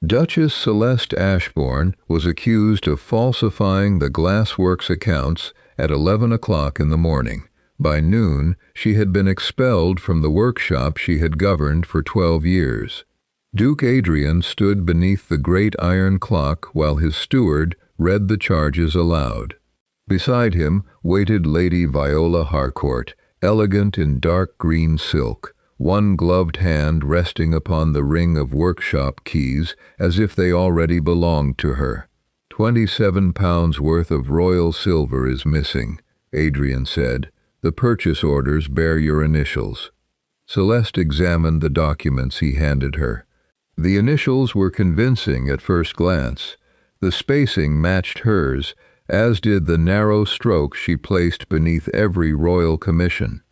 Duchess Celeste Ashbourne was accused of falsifying the Glassworks accounts at 11 o'clock in the morning. By noon, she had been expelled from the workshop she had governed for 12 years. Duke Adrian stood beneath the great iron clock while his steward read the charges aloud. Beside him waited Lady Viola Harcourt, elegant in dark green silk, one gloved hand resting upon the ring of workshop keys as if they already belonged to her. £27 worth of royal silver is missing, Adrian said. The purchase orders bear your initials. Celeste examined the documents he handed her. The initials were convincing at first glance. The spacing matched hers, as did the narrow stroke she placed beneath every royal commission.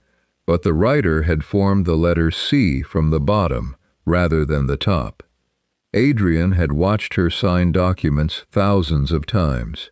But the writer had formed the letter C from the bottom rather than the top. Adrian had watched her sign documents thousands of times.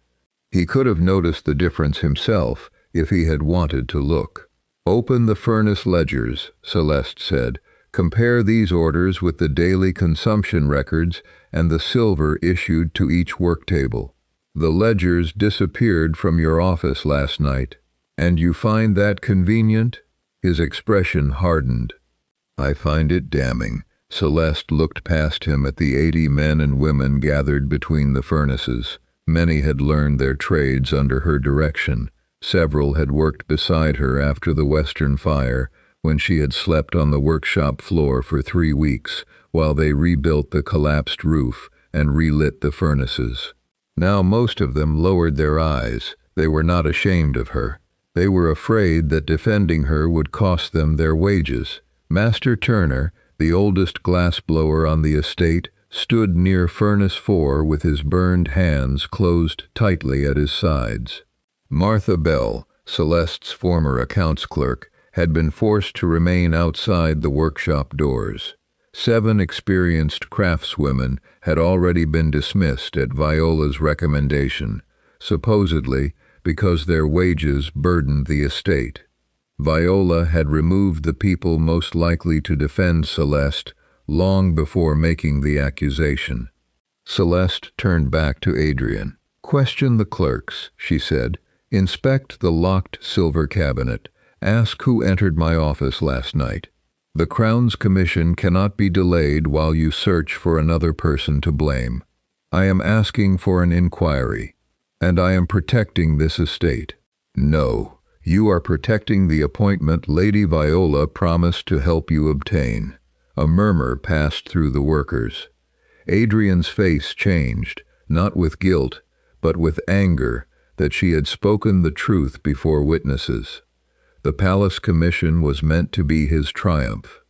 He could have noticed the difference himself if he had wanted to look. "Open the furnace ledgers," Celeste said. "Compare these orders with the daily consumption records and the silver issued to each work table. The ledgers disappeared from your office last night. And you find that convenient?" His expression hardened. "I find it damning." Celeste looked past him at the 80 men and women gathered between the furnaces. Many had learned their trades under her direction. Several had worked beside her after the Western Fire, when she had slept on the workshop floor for 3 weeks, while they rebuilt the collapsed roof and relit the furnaces. Now most of them lowered their eyes. They were not ashamed of her. They were afraid that defending her would cost them their wages. Master Turner, the oldest glassblower on the estate, stood near Furnace 4 with his burned hands closed tightly at his sides. Martha Bell, Celeste's former accounts clerk, had been forced to remain outside the workshop doors. 7 experienced craftswomen had already been dismissed at Viola's recommendation, supposedly because their wages burdened the estate. Viola had removed the people most likely to defend Celeste long before making the accusation. Celeste turned back to Adrian. "Question the clerks," she said. "Inspect the locked silver cabinet. Ask who entered my office last night. The Crown's commission cannot be delayed while you search for another person to blame. I am asking for an inquiry, and I am protecting this estate." "No, you are protecting the appointment Lady Viola promised to help you obtain." A murmur passed through the workers. Adrian's face changed, not with guilt, but with anger that she had spoken the truth before witnesses. The palace commission was meant to be his triumph.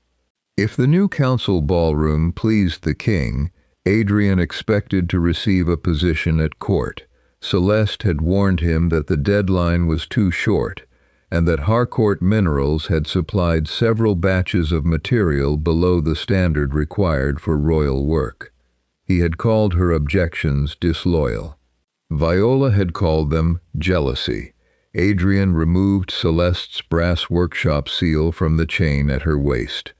If the new council ballroom pleased the king, Adrian expected to receive a position at court. Celeste had warned him that the deadline was too short, and that Harcourt Minerals had supplied several batches of material below the standard required for royal work. He had called her objections disloyal. Viola had called them jealousy. Adrian removed Celeste's brass workshop seal from the chain at her waist.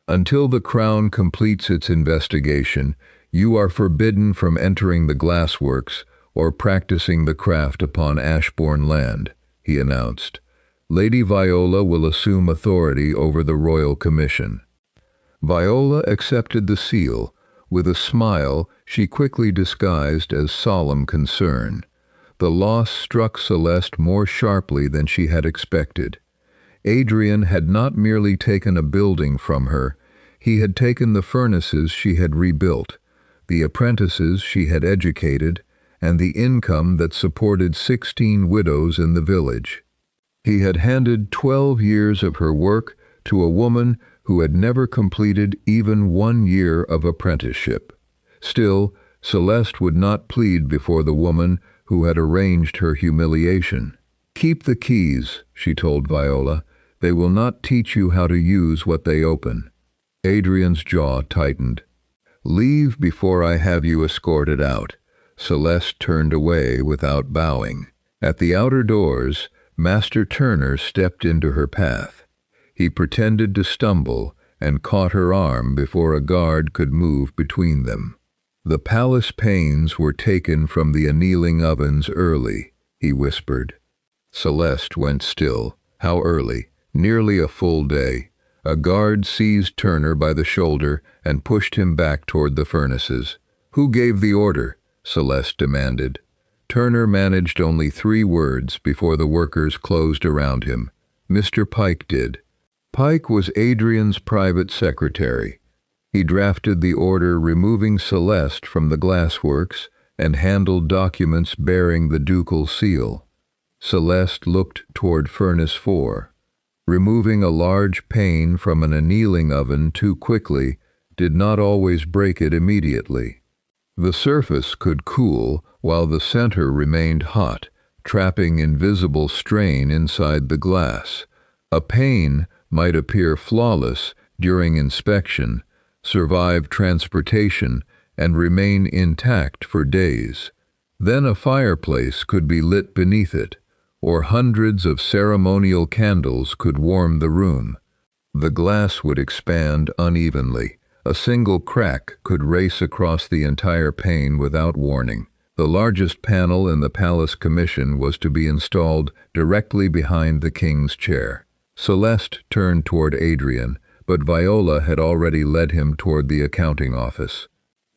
"Until the Crown completes its investigation, you are forbidden from entering the Glassworks or practicing the craft upon Ashbourne land," he announced. "Lady Viola will assume authority over the Royal Commission." Viola accepted the seal. With a smile she quickly disguised as solemn concern. The loss struck Celeste more sharply than she had expected. Adrian had not merely taken a building from her, he had taken the furnaces she had rebuilt, the apprentices she had educated, and the income that supported 16 widows in the village. He had handed 12 years of her work to a woman who had never completed even 1 year of apprenticeship. Still, Celeste would not plead before the woman who had arranged her humiliation. "Keep the keys," she told Viola. "They will not teach you how to use what they open." Adrian's jaw tightened. "Leave before I have you escorted out." Celeste turned away without bowing. At the outer doors, Master Turner stepped into her path. He pretended to stumble and caught her arm before a guard could move between them. "The palace panes were taken from the annealing ovens early," he whispered. Celeste went still. How early? Nearly a full day. A guard seized Turner by the shoulder and pushed him back toward the furnaces. "Who gave the order?" Celeste demanded. Turner managed only 3 words before the workers closed around him. "Mr. Pike did." Pike was Adrian's private secretary. He drafted the order removing Celeste from the Glassworks and handled documents bearing the ducal seal. Celeste looked toward Furnace 4. Removing a large pane from an annealing oven too quickly did not always break it immediately. The surface could cool while the center remained hot, trapping invisible strain inside the glass. A pane might appear flawless during inspection, survive transportation, and remain intact for days. Then a fireplace could be lit beneath it, or hundreds of ceremonial candles could warm the room. The glass would expand unevenly. A single crack could race across the entire pane without warning. The largest panel in the Palace Commission was to be installed directly behind the king's chair. Celeste turned toward Adrian, but Viola had already led him toward the accounting office.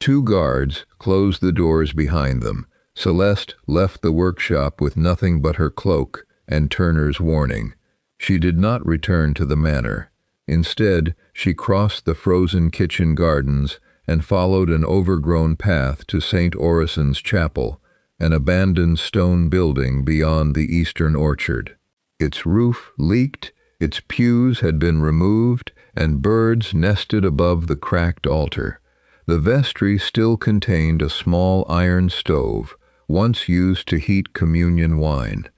2 guards closed the doors behind them. Celeste left the workshop with nothing but her cloak and Turner's warning. She did not return to the manor. Instead, she crossed the frozen kitchen gardens and followed an overgrown path to St. Orison's Chapel, an abandoned stone building beyond the eastern orchard. Its roof leaked, its pews had been removed, and birds nested above the cracked altar. The vestry still contained a small iron stove, once used to heat communion wine.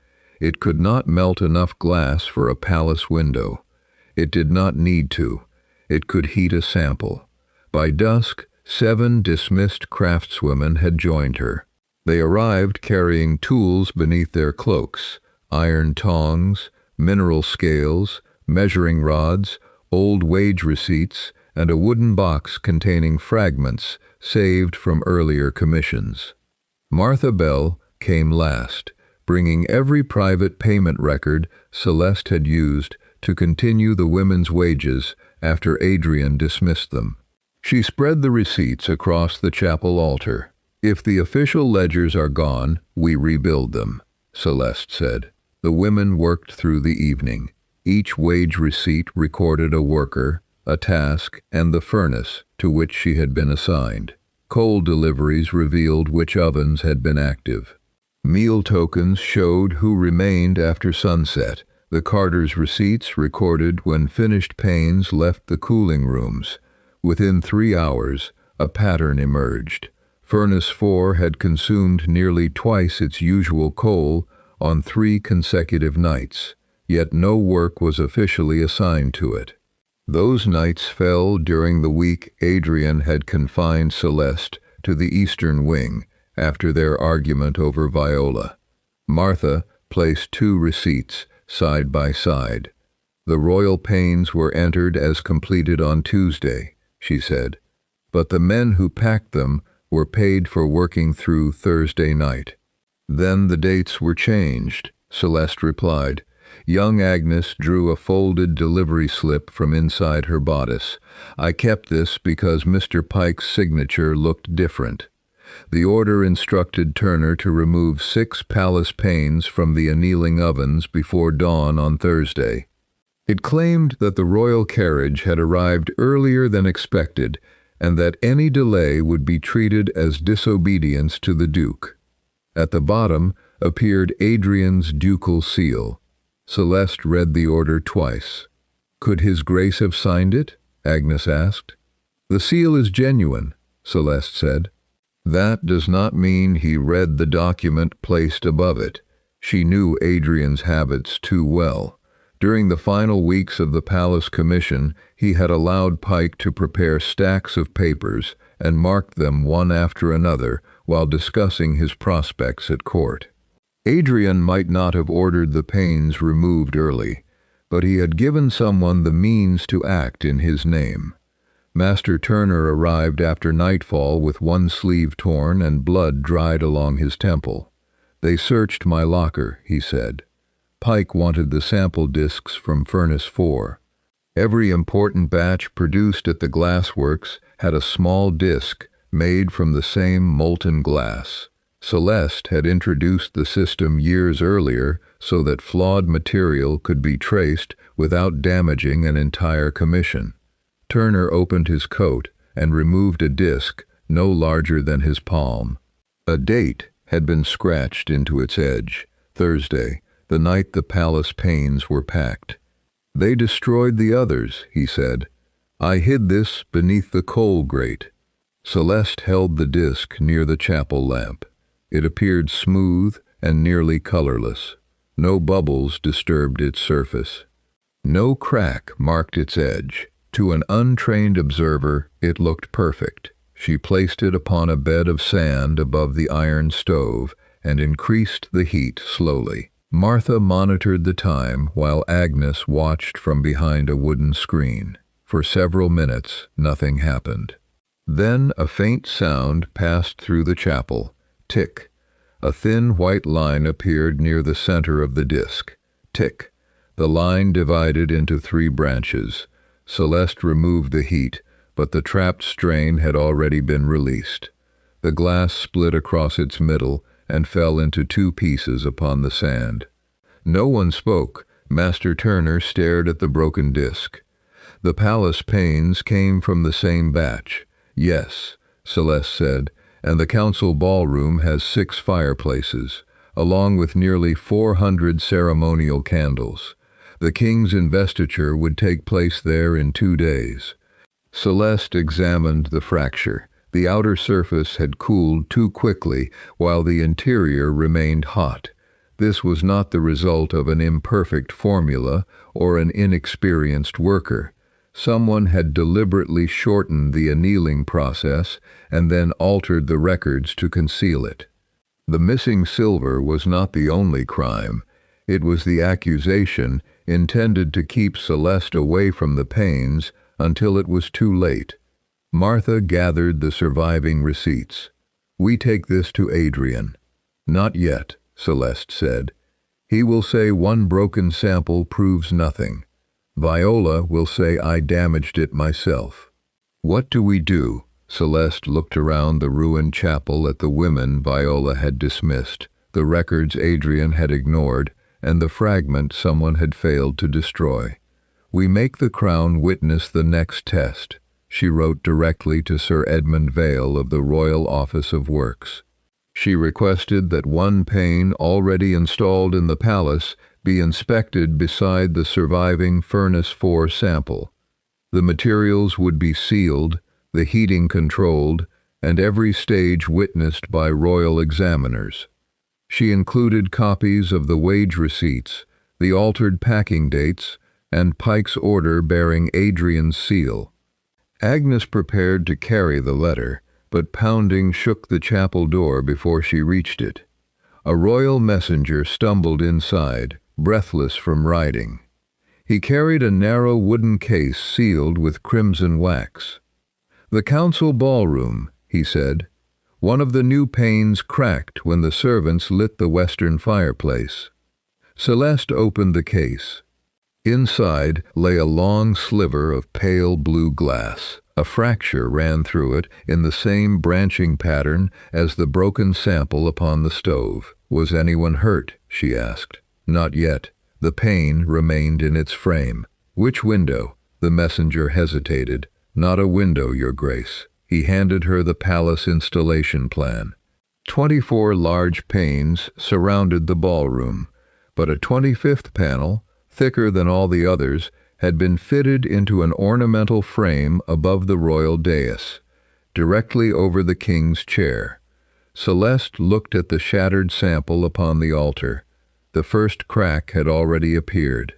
It could not melt enough glass for a palace window. It did not need to. It could heat a sample. By dusk, 7 dismissed craftswomen had joined her. They arrived carrying tools beneath their cloaks: iron tongs, mineral scales, measuring rods, old wage receipts, and a wooden box containing fragments saved from earlier commissions. Martha Bell came last, bringing every private payment record Celeste had used to continue the women's wages after Adrian dismissed them. She spread the receipts across the chapel altar. "If the official ledgers are gone, we rebuild them," Celeste said. The women worked through the evening. Each wage receipt recorded a worker, a task, and the furnace to which she had been assigned. Coal deliveries revealed which ovens had been active. Meal tokens showed who remained after sunset. The carters' receipts recorded when finished panes left the cooling rooms. Within 3 hours, a pattern emerged. Furnace 4 had consumed nearly twice its usual coal on 3 consecutive nights, yet no work was officially assigned to it. Those nights fell during the week Adrian had confined Celeste to the eastern wing after their argument over Viola. Martha placed 2 receipts side by side. "The royal panes were entered as completed on Tuesday," she said, "but the men who packed them were paid for working through Thursday night." "Then the dates were changed," Celeste replied. Young Agnes drew a folded delivery slip from inside her bodice. "I kept this because Mr. Pike's signature looked different." The order instructed Turner to remove 6 palace panes from the annealing ovens before dawn on Thursday. It claimed that the royal carriage had arrived earlier than expected and that any delay would be treated as disobedience to the Duke. At the bottom appeared Adrian's ducal seal. Celeste read the order twice. "Could His Grace have signed it?" Agnes asked. "The seal is genuine," Celeste said. "That does not mean he read the document placed above it." She knew Adrian's habits too well. During the final weeks of the Palace Commission, he had allowed Pike to prepare stacks of papers and marked them one after another while discussing his prospects at court. Adrian might not have ordered the panes removed early, but he had given someone the means to act in his name. Master Turner arrived after nightfall with one sleeve torn and blood dried along his temple. "They searched my locker," he said. "Pike wanted the sample discs from Furnace 4. Every important batch produced at the Glassworks had a small disc made from the same molten glass. Celeste had introduced the system years earlier so that flawed material could be traced without damaging an entire commission. Turner opened his coat and removed a disc no larger than his palm. A date had been scratched into its edge. Thursday, the night the palace panes were packed. "They destroyed the others," he said. "I hid this beneath the coal grate." Celeste held the disc near the chapel lamp. It appeared smooth and nearly colorless. No bubbles disturbed its surface. No crack marked its edge. To an untrained observer, it looked perfect. She placed it upon a bed of sand above the iron stove and increased the heat slowly. Martha monitored the time while Agnes watched from behind a wooden screen. For several minutes, nothing happened. Then a faint sound passed through the chapel. Tick. A thin white line appeared near the center of the disc. Tick. The line divided into 3 branches. Celeste removed the heat, but the trapped strain had already been released. The glass split across its middle and fell into 2 pieces upon the sand. No one spoke. Master Turner stared at the broken disc. "The palace panes came from the same batch." "Yes," Celeste said, "and the council ballroom has 6 fireplaces, along with nearly 400 ceremonial candles. The king's investiture would take place there in 2 days. Celeste examined the fracture. The outer surface had cooled too quickly, while the interior remained hot. This was not the result of an imperfect formula or an inexperienced worker. Someone had deliberately shortened the annealing process and then altered the records to conceal it. The missing silver was not the only crime. It was the accusation intended to keep Celeste away from the panes until it was too late. Martha gathered the surviving receipts. "We take this to Adrian." "Not yet," Celeste said. "He will say one broken sample proves nothing. Viola will say I damaged it myself." "What do we do?" Celeste looked around the ruined chapel at the women Viola had dismissed, the records Adrian had ignored, and the fragment someone had failed to destroy. "We make the Crown witness the next test," she wrote directly to Sir Edmund Vale of the Royal Office of Works. She requested that one pane already installed in the palace be inspected beside the surviving Furnace 4 sample. The materials would be sealed, the heating controlled, and every stage witnessed by royal examiners. She included copies of the wage receipts, the altered packing dates, and Pike's order bearing Adrian's seal. Agnes prepared to carry the letter, but pounding shook the chapel door before she reached it. A royal messenger stumbled inside, breathless from riding. He carried a narrow wooden case sealed with crimson wax. "The council ballroom," he said. "One of the new panes cracked when the servants lit the western fireplace." Celeste opened the case. Inside lay a long sliver of pale blue glass. A fracture ran through it in the same branching pattern as the broken sample upon the stove. "Was anyone hurt?" she asked. "Not yet." The pane remained in its frame. "Which window?" The messenger hesitated. "Not a window, Your Grace." He handed her the palace installation plan. 24 large panes surrounded the ballroom, but a 25th panel, thicker than all the others, had been fitted into an ornamental frame above the royal dais, directly over the king's chair. Celeste looked at the shattered sample upon the altar. The first crack had already appeared,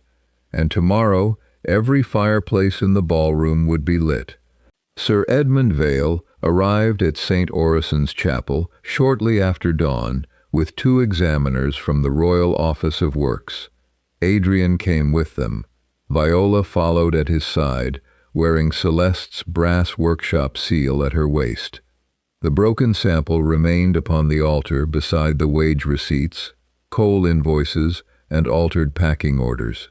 and tomorrow every fireplace in the ballroom would be lit. Sir Edmund Vale arrived at St. Orison's Chapel shortly after dawn with 2 examiners from the Royal Office of Works. Adrian came with them. Viola followed at his side, wearing Celeste's brass workshop seal at her waist. The broken sample remained upon the altar beside the wage receipts, coal invoices, and altered packing orders.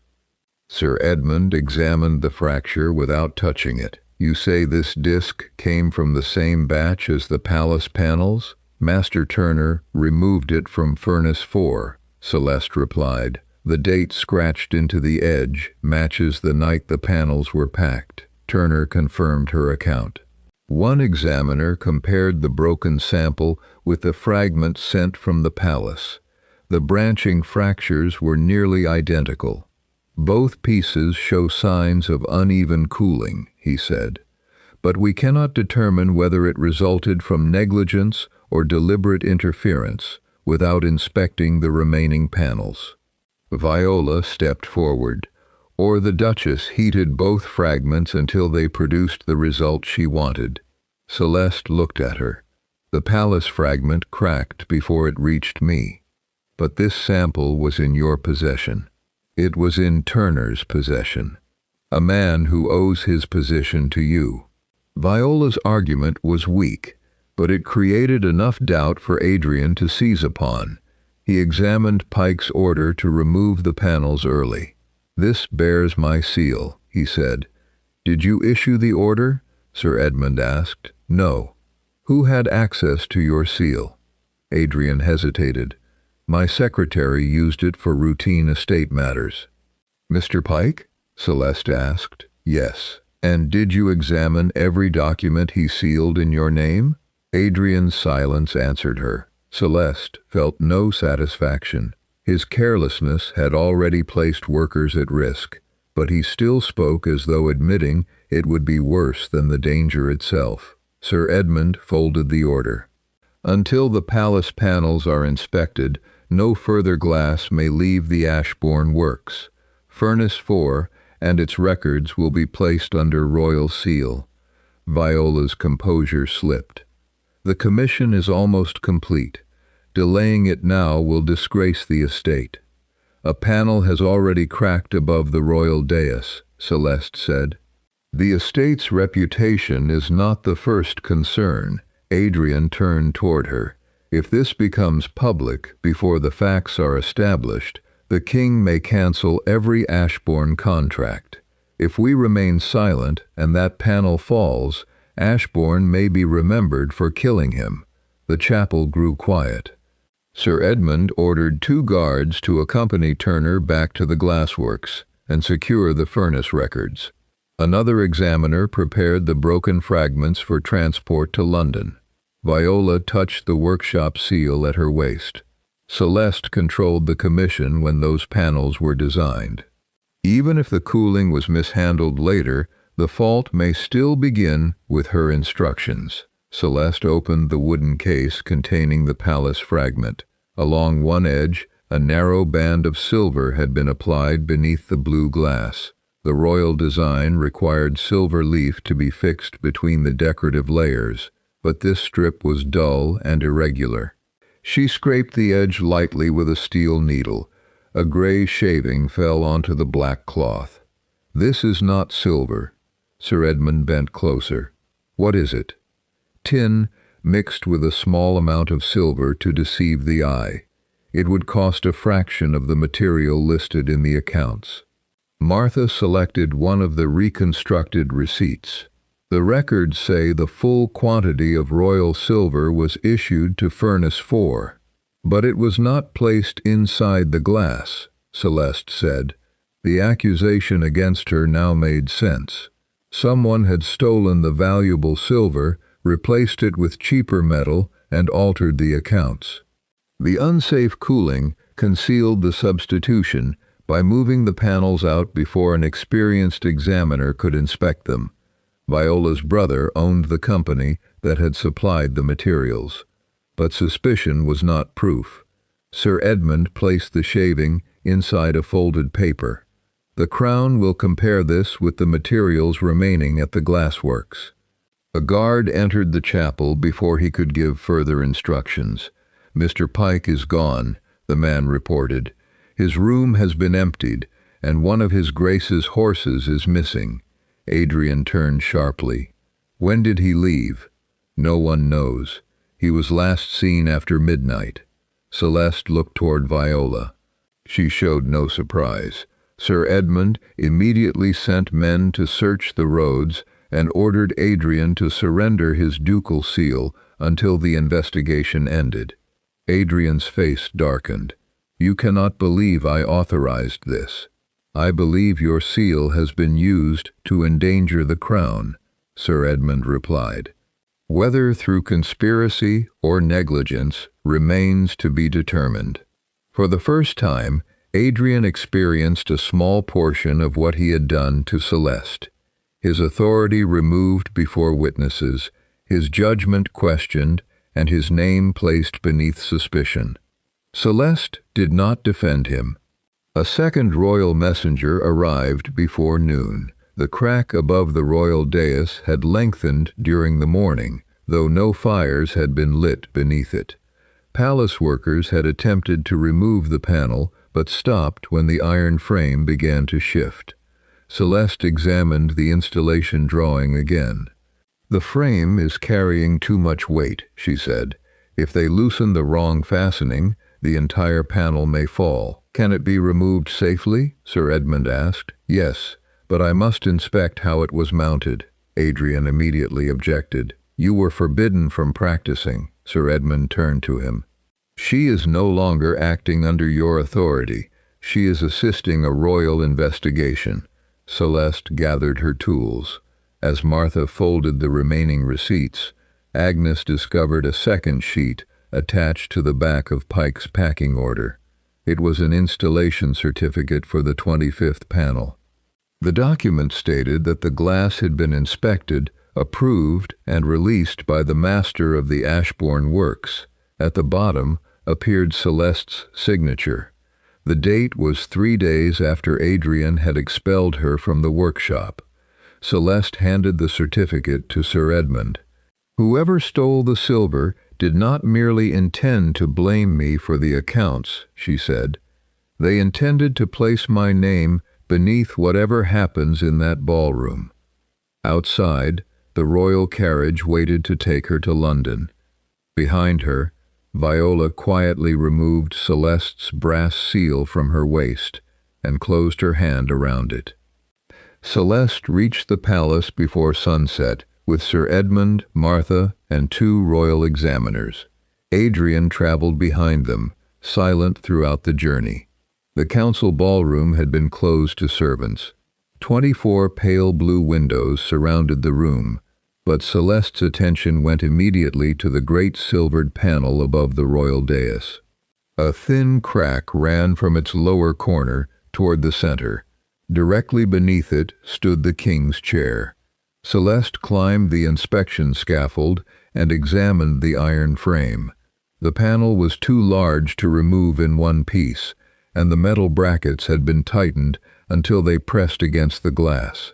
Sir Edmund examined the fracture without touching it. "You say this disc came from the same batch as the palace panels?" "Master Turner removed it from Furnace 4, Celeste replied. "The date scratched into the edge matches the night the panels were packed." Turner confirmed her account. One examiner compared the broken sample with the fragments sent from the palace. The branching fractures were nearly identical. "Both pieces show signs of uneven cooling," he said, "but we cannot determine whether it resulted from negligence or deliberate interference without inspecting the remaining panels." Viola stepped forward, or the Duchess heated both fragments until they produced the result she wanted. Celeste looked at her. "The palace fragment cracked before it reached me, but this sample was in your possession." "It was in Turner's possession. A man who owes his position to you." Viola's argument was weak, but it created enough doubt for Adrian to seize upon. He examined Pike's order to remove the panels early. "This bears my seal," he said. "Did you issue the order?" Sir Edmund asked. "No." "Who had access to your seal?" Adrian hesitated. "My secretary used it for routine estate matters." "Mr. Pike?" Celeste asked. "Yes." "And did you examine every document he sealed in your name?" Adrian's silence answered her. Celeste felt no satisfaction. His carelessness had already placed workers at risk, but he still spoke as though admitting it would be worse than the danger itself. Sir Edmund folded the order. "Until the palace panels are inspected, no further glass may leave the Ashbourne works. Furnace 4 and its records will be placed under royal seal." Viola's composure slipped. "The commission is almost complete. Delaying it now will disgrace the estate." "A panel has already cracked above the royal dais," Celeste said. "The estate's reputation is not the first concern." Adrian turned toward her. "If this becomes public before the facts are established, the king may cancel every Ashbourne contract. If we remain silent and that panel falls, Ashbourne may be remembered for killing him." The chapel grew quiet. Sir Edmund ordered 2 guards to accompany Turner back to the Glassworks and secure the furnace records. Another examiner prepared the broken fragments for transport to London. Viola touched the workshop seal at her waist. Celeste controlled the commission when those panels were designed. Even if the cooling was mishandled later, the fault may still begin with her instructions. Celeste opened the wooden case containing the palace fragment. Along one edge, a narrow band of silver had been applied beneath the blue glass. The royal design required silver leaf to be fixed between the decorative layers, but this strip was dull and irregular. She scraped the edge lightly with a steel needle. A gray shaving fell onto the black cloth. "This is not silver." Sir Edmund bent closer. "What is it?" "Tin, mixed with a small amount of silver to deceive the eye. It would cost a fraction of the material listed in the accounts." Martha selected one of the reconstructed receipts. "The records say the full quantity of royal silver was issued to Furnace 4. But it was not placed inside the glass," Celeste said. The accusation against her now made sense. Someone had stolen the valuable silver, replaced it with cheaper metal, and altered the accounts. The unsafe cooling concealed the substitution by moving the panels out before an experienced examiner could inspect them. Viola's brother owned the company that had supplied the materials. But suspicion was not proof. Sir Edmund placed the shaving inside a folded paper. "The Crown will compare this with the materials remaining at the Glassworks." A guard entered the chapel before he could give further instructions. "Mr. Pike is gone," the man reported. "His room has been emptied, and one of his Grace's horses is missing. Adrian turned sharply. When did he leave? No one knows. He was last seen after midnight. Celeste looked toward Viola. She showed no surprise. Sir Edmund immediately sent men to search the roads and ordered Adrian to surrender his ducal seal until the investigation ended. Adrian's face darkened. You cannot believe I authorized this. I believe your seal has been used to endanger the crown, Sir Edmund replied. Whether through conspiracy or negligence remains to be determined. For the first time, Adrian experienced a small portion of what he had done to Celeste. His authority removed before witnesses, his judgment questioned, and his name placed beneath suspicion. Celeste did not defend him. A second royal messenger arrived before noon. The crack above the royal dais had lengthened during the morning, though no fires had been lit beneath it. Palace workers had attempted to remove the panel, but stopped when the iron frame began to shift. Celeste examined the installation drawing again. The frame is carrying too much weight, she said. If they loosen the wrong fastening, the entire panel may fall. Can it be removed safely? Sir Edmund asked. Yes, but I must inspect how it was mounted. Adrian immediately objected. You were forbidden from practicing. Sir Edmund turned to him. She is no longer acting under your authority. She is assisting a royal investigation. Celeste gathered her tools. As Martha folded the remaining receipts, Agnes discovered a second sheet attached to the back of Pike's packing order. It was an installation certificate for the 25th panel. The document stated that the glass had been inspected, approved, and released by the master of the Ashbourne works. At the bottom appeared Celeste's signature. The date was 3 days after Adrian had expelled her from the workshop. Celeste handed the certificate to Sir Edmund. Whoever stole the silver did not merely intend to blame me for the accounts, she said. They intended to place my name beneath whatever happens in that ballroom. Outside, the royal carriage waited to take her to London. Behind her, Viola quietly removed Celeste's brass seal from her waist and closed her hand around it. Celeste reached the palace before sunset with Sir Edmund, Martha, and 2 royal examiners. Adrian traveled behind them, silent throughout the journey. The council ballroom had been closed to servants. 24 pale blue windows surrounded the room, but Celeste's attention went immediately to the great silvered panel above the royal dais. A thin crack ran from its lower corner toward the center. Directly beneath it stood the king's chair. Celeste climbed the inspection scaffold and examined the iron frame. The panel was too large to remove in one piece, and the metal brackets had been tightened until they pressed against the glass.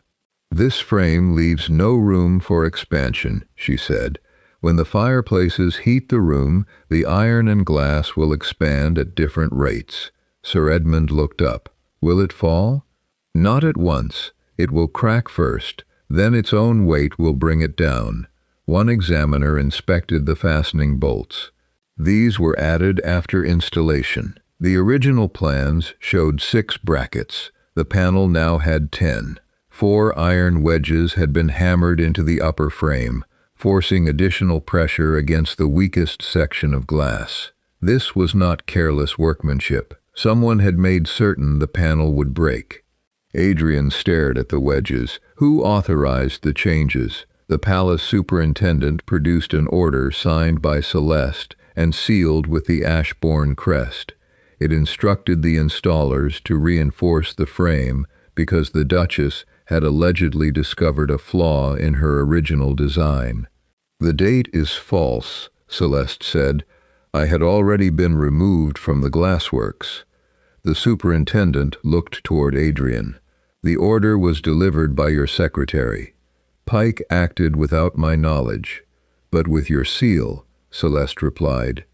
This frame leaves no room for expansion, she said. When the fireplaces heat the room, the iron and glass will expand at different rates. Sir Edmund looked up. Will it fall? Not at once. It will crack first, then its own weight will bring it down. One examiner inspected the fastening bolts. These were added after installation. The original plans showed 6 brackets. The panel now had 10. 4 iron wedges had been hammered into the upper frame, forcing additional pressure against the weakest section of glass. This was not careless workmanship. Someone had made certain the panel would break. Adrian stared at the wedges. Who authorized the changes? The palace superintendent produced an order signed by Celeste and sealed with the Ashbourne crest. It instructed the installers to reinforce the frame because the Duchess had allegedly discovered a flaw in her original design. The date is false, Celeste said. I had already been removed from the Glassworks. The superintendent looked toward Adrian. The order was delivered by your secretary. Pike acted without my knowledge. But with your seal, Celeste replied.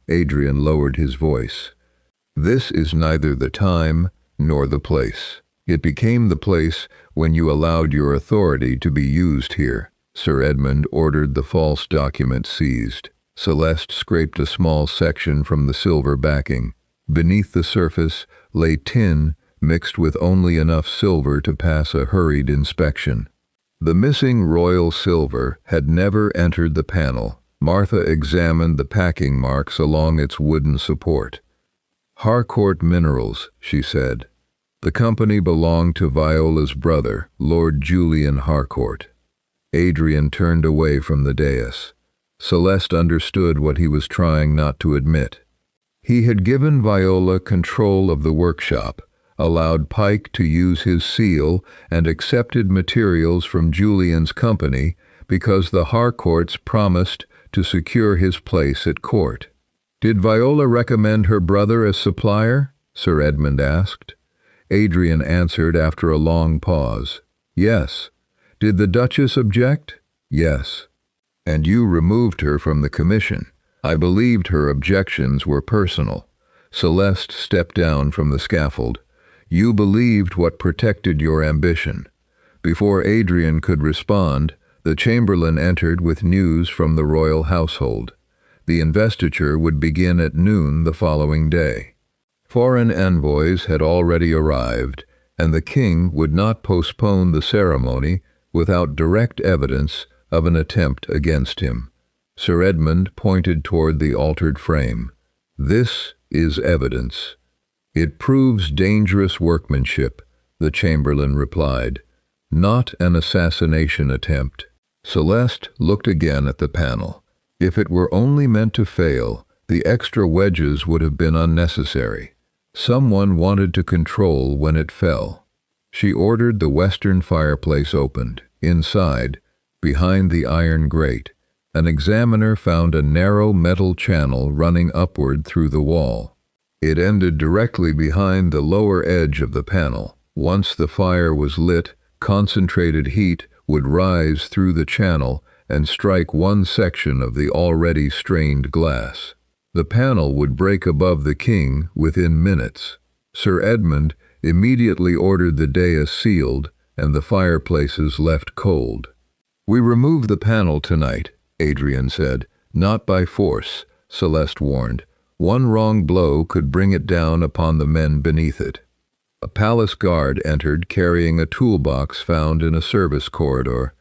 Adrian lowered his voice. This is neither the time nor the place. It became the place when you allowed your authority to be used here. Sir Edmund ordered the false document seized. Celeste scraped a small section from the silver backing. Beneath the surface lay tin mixed with only enough silver to pass a hurried inspection. The missing royal silver had never entered the panel. Martha examined the packing marks along its wooden support. "Harcourt Minerals," she said. The company belonged to Viola's brother, Lord Julian Harcourt. Adrian turned away from the dais. Celeste understood what he was trying not to admit. He had given Viola control of the workshop, allowed Pike to use his seal, and accepted materials from Julian's company because the Harcourts promised to secure his place at court. "Did Viola recommend her brother as supplier?" Sir Edmund asked. Adrian answered after a long pause. "Yes." "Did the Duchess object?" "Yes." "And you removed her from the commission." "I believed her objections were personal." Celeste stepped down from the scaffold. "You believed what protected your ambition." Before Adrian could respond, the chamberlain entered with news from the royal household. The investiture would begin at noon the following day. Foreign envoys had already arrived, and the king would not postpone the ceremony without direct evidence of an attempt against him. Sir Edmund pointed toward the altered frame. "This is evidence." "It proves dangerous workmanship," the chamberlain replied. "Not an assassination attempt." Celeste looked again at the panel. If it were only meant to fail, the extra wedges would have been unnecessary. Someone wanted to control when it fell. She ordered the western fireplace opened. Inside, behind the iron grate, an examiner found a narrow metal channel running upward through the wall. It ended directly behind the lower edge of the panel. Once the fire was lit, concentrated heat would rise through the channel and strike one section of the already strained glass. The panel would break above the king within minutes. Sir Edmund immediately ordered the dais sealed and the fireplaces left cold. "We remove the panel tonight," Adrian said. "Not by force," Celeste warned. "One wrong blow could bring it down upon the men beneath it." A palace guard entered carrying a toolbox found in a service corridor.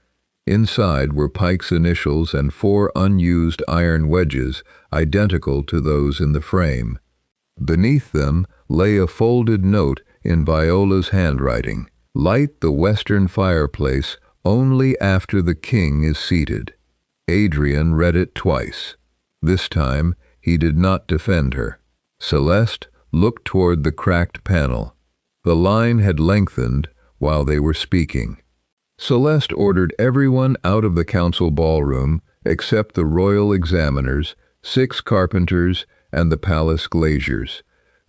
Inside were Pike's initials and 4 unused iron wedges identical to those in the frame. Beneath them lay a folded note in Viola's handwriting. "Light the western fireplace only after the king is seated." Adrian read it twice. This time he did not defend her. Celeste looked toward the cracked panel. The line had lengthened while they were speaking. Celeste ordered everyone out of the council ballroom except the royal examiners, 6 carpenters, and the palace glaziers.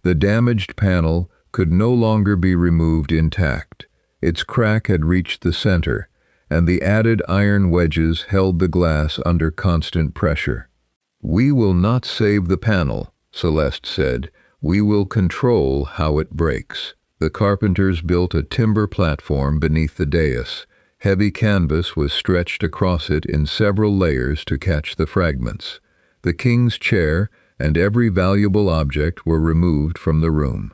The damaged panel could no longer be removed intact. Its crack had reached the center, and the added iron wedges held the glass under constant pressure. "We will not save the panel," Celeste said. "We will control how it breaks." The carpenters built a timber platform beneath the dais. Heavy canvas was stretched across it in several layers to catch the fragments. The king's chair and every valuable object were removed from the room.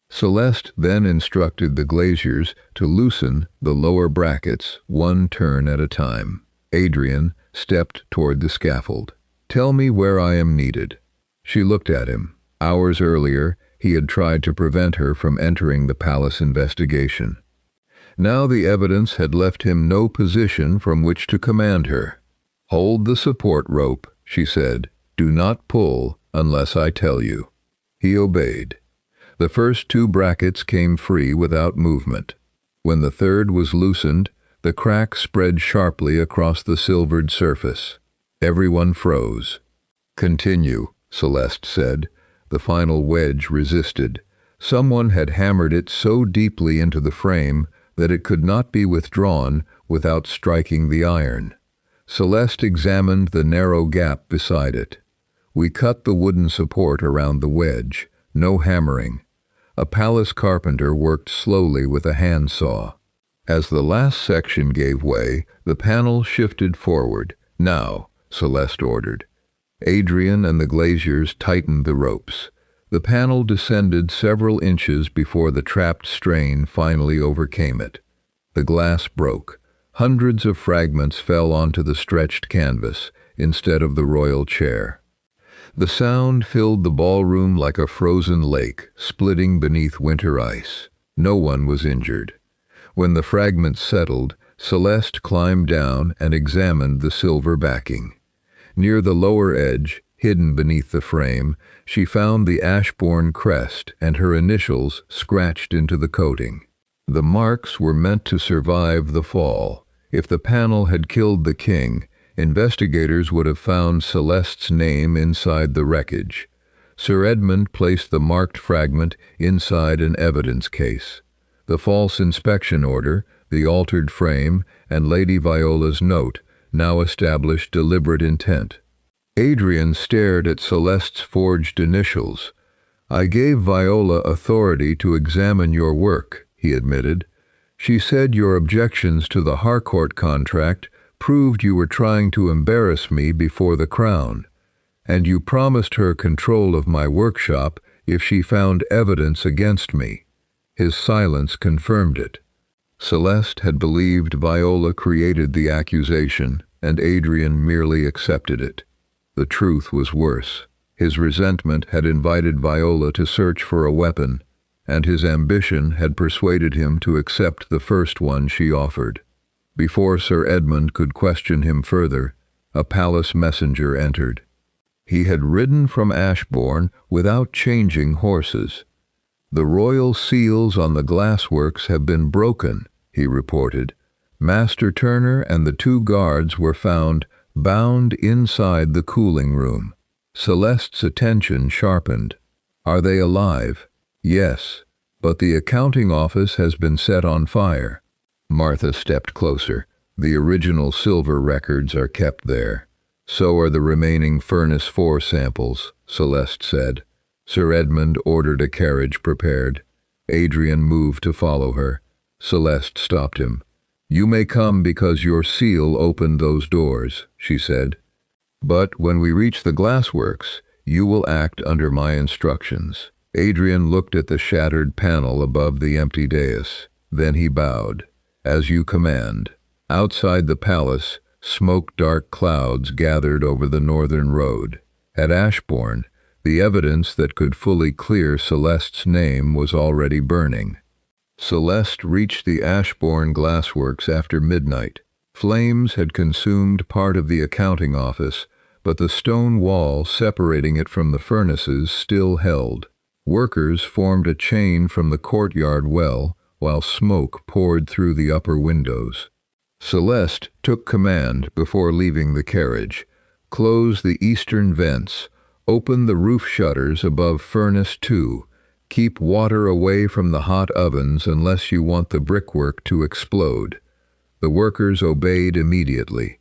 Celeste then instructed the glaziers to loosen the lower brackets 1 turn at a time. Adrian stepped toward the scaffold. "Tell me where I am needed." She looked at him. Hours earlier, he had tried to prevent her from entering the palace investigation. Now the evidence had left him no position from which to command her. "Hold the support rope," she said. "Do not pull unless I tell you." He obeyed. The first 2 brackets came free without movement. When the third was loosened, the crack spread sharply across the silvered surface. Everyone froze. "Continue," Celeste said. The final wedge resisted. Someone had hammered it so deeply into the frame that it could not be withdrawn without striking the iron. Celeste examined the narrow gap beside it. "We cut the wooden support around the wedge. No hammering. A palace carpenter worked slowly with a handsaw. As the last section gave way, the panel shifted forward. "Now," Celeste ordered. Adrian and the glaziers tightened the ropes. The panel descended several inches before the trapped strain finally overcame it. The glass broke. Hundreds of fragments fell onto the stretched canvas instead of the royal chair. The sound filled the ballroom like a frozen lake, splitting beneath winter ice. No one was injured. When the fragments settled, Celeste climbed down and examined the silver backing. Near the lower edge, hidden beneath the frame, she found the Ashbourne crest and her initials scratched into the coating. The marks were meant to survive the fall. If the panel had killed the king, investigators would have found Celeste's name inside the wreckage. Sir Edmund placed the marked fragment inside an evidence case. The false inspection order, the altered frame, and Lady Viola's note now established deliberate intent. Adrian stared at Celeste's forged initials. "I gave Viola authority to examine your work," he admitted. "She said your objections to the Harcourt contract proved you were trying to embarrass me before the crown, and you promised her control of my workshop if she found evidence against me." His silence confirmed it. Celeste had believed Viola created the accusation, and Adrian merely accepted it. The truth was worse. His resentment had invited Viola to search for a weapon, and his ambition had persuaded him to accept the first one she offered. Before Sir Edmund could question him further, a palace messenger entered. He had ridden from Ashbourne without changing horses. "The royal seals on the Glassworks have been broken," he reported. "Master Turner and the 2 guards were found bound inside the cooling room." Celeste's attention sharpened. "Are they alive?" "Yes, but the accounting office has been set on fire." Martha stepped closer. "The original silver records are kept there. So are the remaining Furnace 4 samples," Celeste said. Sir Edmund ordered a carriage prepared. Adrian moved to follow her. Celeste stopped him. "You may come because your seal opened those doors," she said. "But when we reach the Glassworks, you will act under my instructions." Adrian looked at the shattered panel above the empty dais. Then he bowed. "As you command." Outside the palace, smoke-dark clouds gathered over the northern road. At Ashbourne, the evidence that could fully clear Celeste's name was already burning. Celeste reached the Ashbourne Glassworks after midnight. Flames had consumed part of the accounting office, but the stone wall separating it from the furnaces still held. Workers formed a chain from the courtyard well, while smoke poured through the upper windows. Celeste took command before leaving the carriage. "Close the eastern vents. Open the roof shutters above Furnace 2. Keep water away from the hot ovens unless you want the brickwork to explode." The workers obeyed immediately.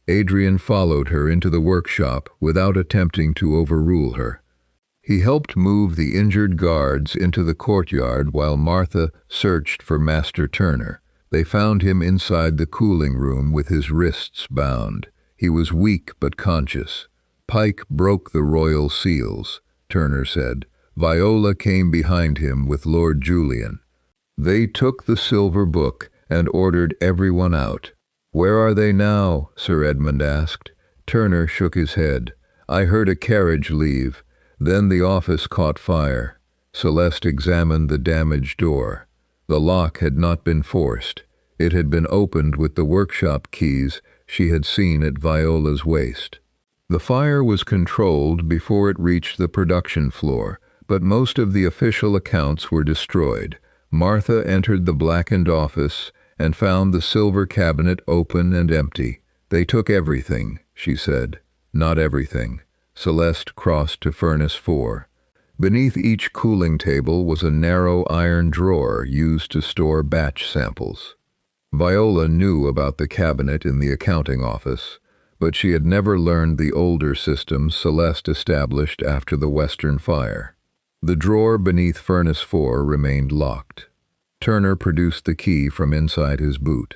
Adrian followed her into the workshop without attempting to overrule her. He helped move the injured guards into the courtyard while Martha searched for Master Turner. They found him inside the cooling room with his wrists bound. He was weak but conscious. "Pike broke the royal seals," Turner said. "Viola came behind him with Lord Julian. They took the silver book and ordered everyone out." "Where are they now?" Sir Edmund asked. Turner shook his head. "I heard a carriage leave. Then the office caught fire." Celeste examined the damaged door. The lock had not been forced. It had been opened with the workshop keys she had seen at Viola's waist. The fire was controlled before it reached the production floor, but most of the official accounts were destroyed. Martha entered the blackened office and found the silver cabinet open and empty. "They took everything," she said. "Not everything." Celeste crossed to Furnace 4. Beneath each cooling table was a narrow iron drawer used to store batch samples. Viola knew about the cabinet in the accounting office, but she had never learned the older system Celeste established after the Western Fire. The drawer beneath Furnace 4 remained locked. Turner produced the key from inside his boot.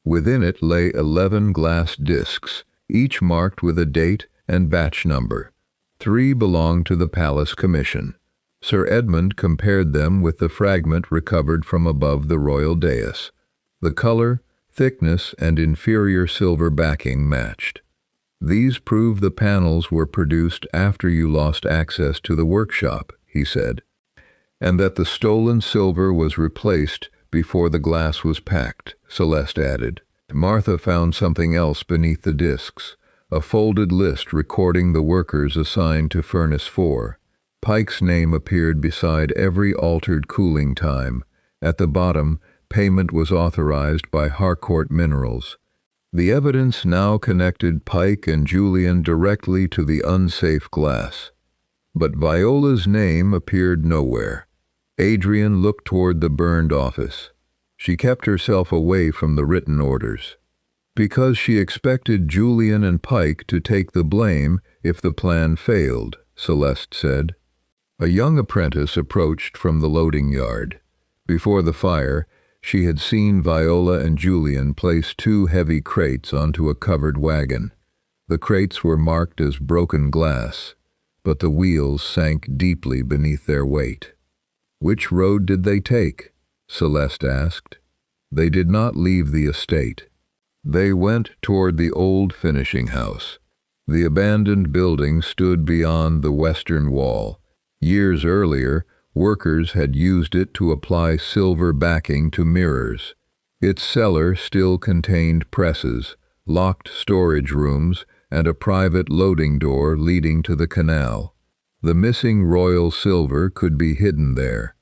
Within it lay 11 glass discs, each marked with a date and batch number. 3 belonged to the Palace Commission. Sir Edmund compared them with the fragment recovered from above the royal dais. The color, thickness, and inferior silver backing matched. "These prove the panels were produced after you lost access to the workshop," he said, "and that the stolen silver was replaced before the glass was packed," Celeste added. Martha found something else beneath the discs, a folded list recording the workers assigned to Furnace 4. Pike's name appeared beside every altered cooling time. At the bottom, payment was authorized by Harcourt Minerals. The evidence now connected Pike and Julian directly to the unsafe glass. But Viola's name appeared nowhere. Adrian looked toward the burned office. She kept herself away from the written orders, because she expected Julian and Pike to take the blame if the plan failed, Celeste said. A young apprentice approached from the loading yard. Before the fire, she had seen Viola and Julian place 2 heavy crates onto a covered wagon. The crates were marked as broken glass, but the wheels sank deeply beneath their weight. "Which road did they take?" Celeste asked. "They did not leave the estate. They went toward the old finishing house. The abandoned building stood beyond the western wall. Years earlier, workers had used it to apply silver backing to mirrors. Its cellar still contained presses, locked storage rooms, and a private loading door leading to the canal. The missing royal silver could be hidden there.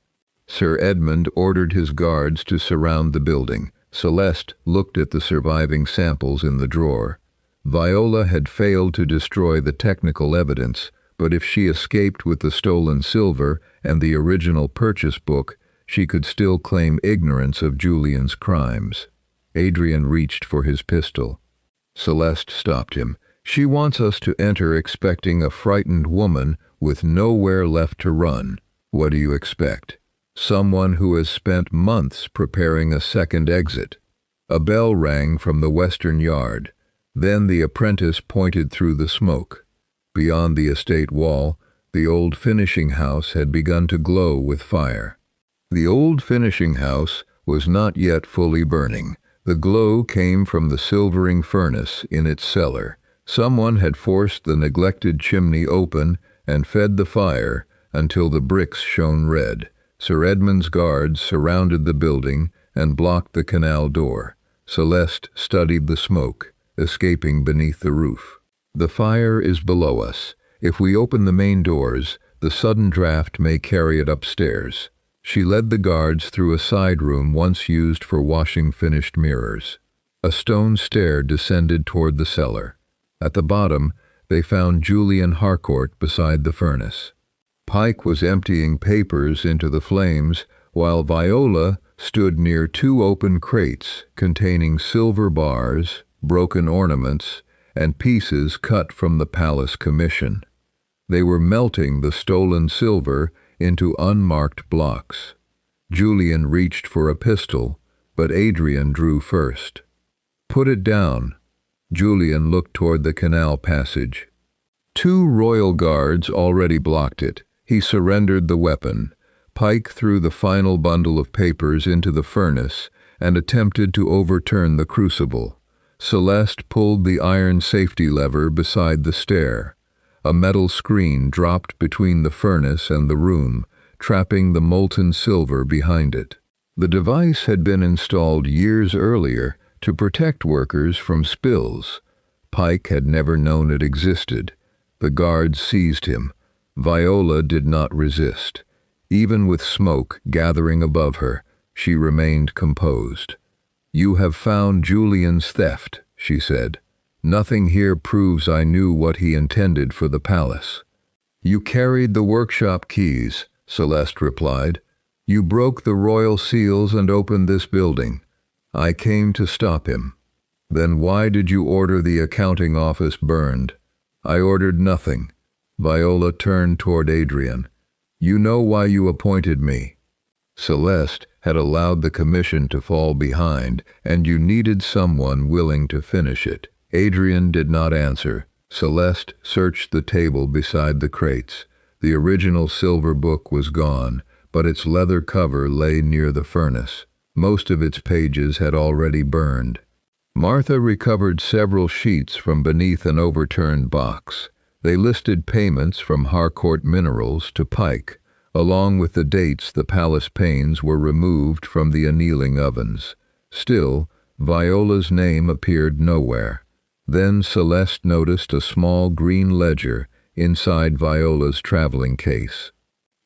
Sir Edmund ordered his guards to surround the building. Celeste looked at the surviving samples in the drawer. Viola had failed to destroy the technical evidence, but if she escaped with the stolen silver and the original purchase book, she could still claim ignorance of Julian's crimes. Adrian reached for his pistol. Celeste stopped him. "She wants us to enter expecting a frightened woman with nowhere left to run. What do you expect? Someone who has spent months preparing a second exit." A bell rang from the western yard. Then the apprentice pointed through the smoke. Beyond the estate wall, the old finishing house had begun to glow with fire. The old finishing house was not yet fully burning. The glow came from the silvering furnace in its cellar. Someone had forced the neglected chimney open and fed the fire until the bricks shone red. Sir Edmund's guards surrounded the building and blocked the canal door. Celeste studied the smoke, escaping beneath the roof. "The fire is below us. If we open the main doors, the sudden draft may carry it upstairs." She led the guards through a side room once used for washing finished mirrors. A stone stair descended toward the cellar. At the bottom, they found Julian Harcourt beside the furnace. Pike was emptying papers into the flames, while Viola stood near 2 open crates containing silver bars, broken ornaments, and pieces cut from the Palace Commission. They were melting the stolen silver into unmarked blocks. Julian reached for a pistol, but Adrian drew first. "Put it down." Julian looked toward the canal passage. 2 royal guards already blocked it. He surrendered the weapon. Pike threw the final bundle of papers into the furnace and attempted to overturn the crucible. Celeste pulled the iron safety lever beside the stair. A metal screen dropped between the furnace and the room, trapping the molten silver behind it. The device had been installed years earlier to protect workers from spills. Pike had never known it existed. The guards seized him. Viola did not resist. Even with smoke gathering above her, she remained composed. "You have found Julian's theft," she said. "Nothing here proves I knew what he intended for the palace." "You carried the workshop keys," Celeste replied. "You broke the royal seals and opened this building. I came to stop him." "Then why did you order the accounting office burned?" "I ordered nothing." Viola turned toward Adrian. You know why you appointed me. Celeste had allowed the commission to fall behind, and you needed someone willing to finish it. Adrian did not answer. Celeste searched the table beside the crates. The original silver book was gone, but its leather cover lay near the furnace. Most of its pages had already burned. Martha recovered several sheets from beneath an overturned box. They listed payments from Harcourt Minerals to Pike. Along with the dates, the palace panes were removed from the annealing ovens. Still, Viola's name appeared nowhere. Then Celeste noticed a small green ledger inside Viola's traveling case.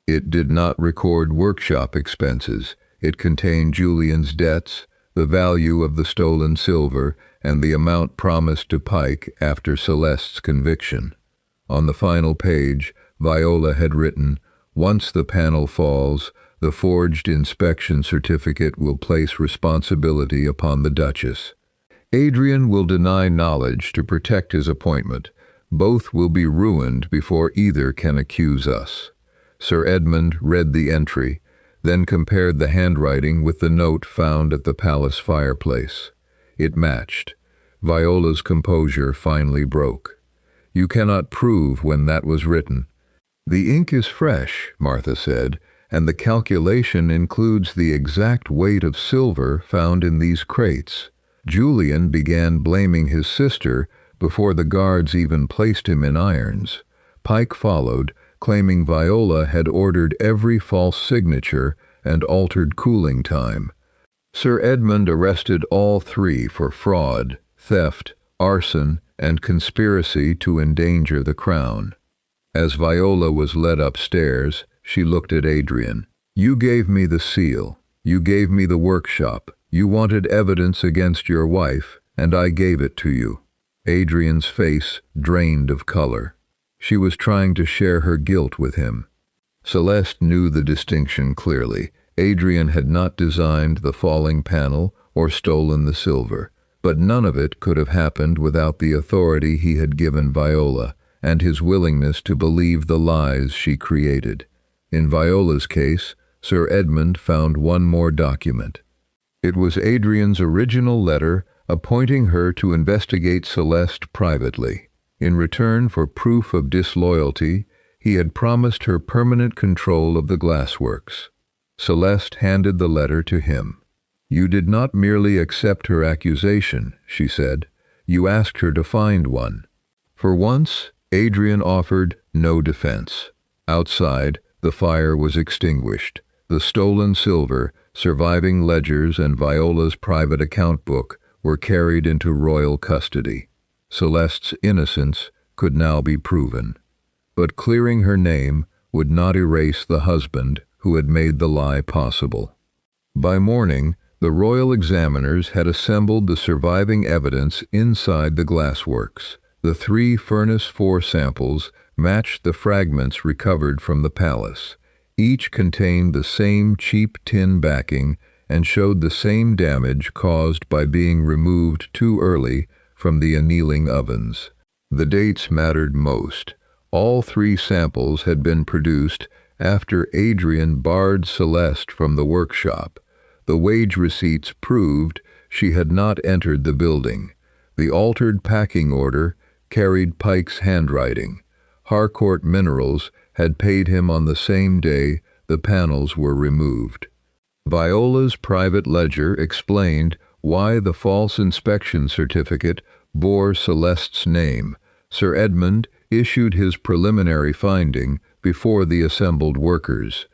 It did not record workshop expenses. It contained Julian's debts, the value of the stolen silver, and the amount promised to Pike after Celeste's conviction. On the final page, Viola had written, "Once the panel falls, the forged inspection certificate will place responsibility upon the Duchess. Adrian will deny knowledge to protect his appointment. Both will be ruined before either can accuse us." Sir Edmund read the entry, then compared the handwriting with the note found at the palace fireplace. It matched. Viola's composure finally broke. "You cannot prove when that was written." "The ink is fresh," Martha said, "and the calculation includes the exact weight of silver found in these crates." Julian began blaming his sister before the guards even placed him in irons. Pike followed, claiming Viola had ordered every false signature and altered cooling time. Sir Edmund arrested all three for fraud, theft, arson, and conspiracy to endanger the crown. As Viola was led upstairs, she looked at Adrian. "You gave me the seal. You gave me the workshop. You wanted evidence against your wife, and I gave it to you." Adrian's face drained of color. She was trying to share her guilt with him. Celeste knew the distinction clearly. Adrian had not designed the falling panel or stolen the silver, but none of it could have happened without the authority he had given Viola and his willingness to believe the lies she created. In Viola's case, Sir Edmund found one more document. It was Adrian's original letter appointing her to investigate Celeste privately. In return for proof of disloyalty, he had promised her permanent control of the Glassworks. Celeste handed the letter to him. "You did not merely accept her accusation," she said. "You asked her to find one." For once, Adrian offered no defense. Outside, the fire was extinguished. The stolen silver, surviving ledgers, and Viola's private account book were carried into royal custody. Celeste's innocence could now be proven. But clearing her name would not erase the husband who had made the lie possible. By morning, the royal examiners had assembled the surviving evidence inside the Glassworks. The 3 Furnace 4 samples matched the fragments recovered from the palace. Each contained the same cheap tin backing and showed the same damage caused by being removed too early from the annealing ovens. The dates mattered most. All 3 samples had been produced after Adrian barred Celeste from the workshop. The wage receipts proved she had not entered the building. The altered packing order carried Pike's handwriting. Harcourt Minerals had paid him on the same day the panels were removed. Viola's private ledger explained why the false inspection certificate bore Celeste's name. Sir Edmund issued his preliminary finding before the assembled workers.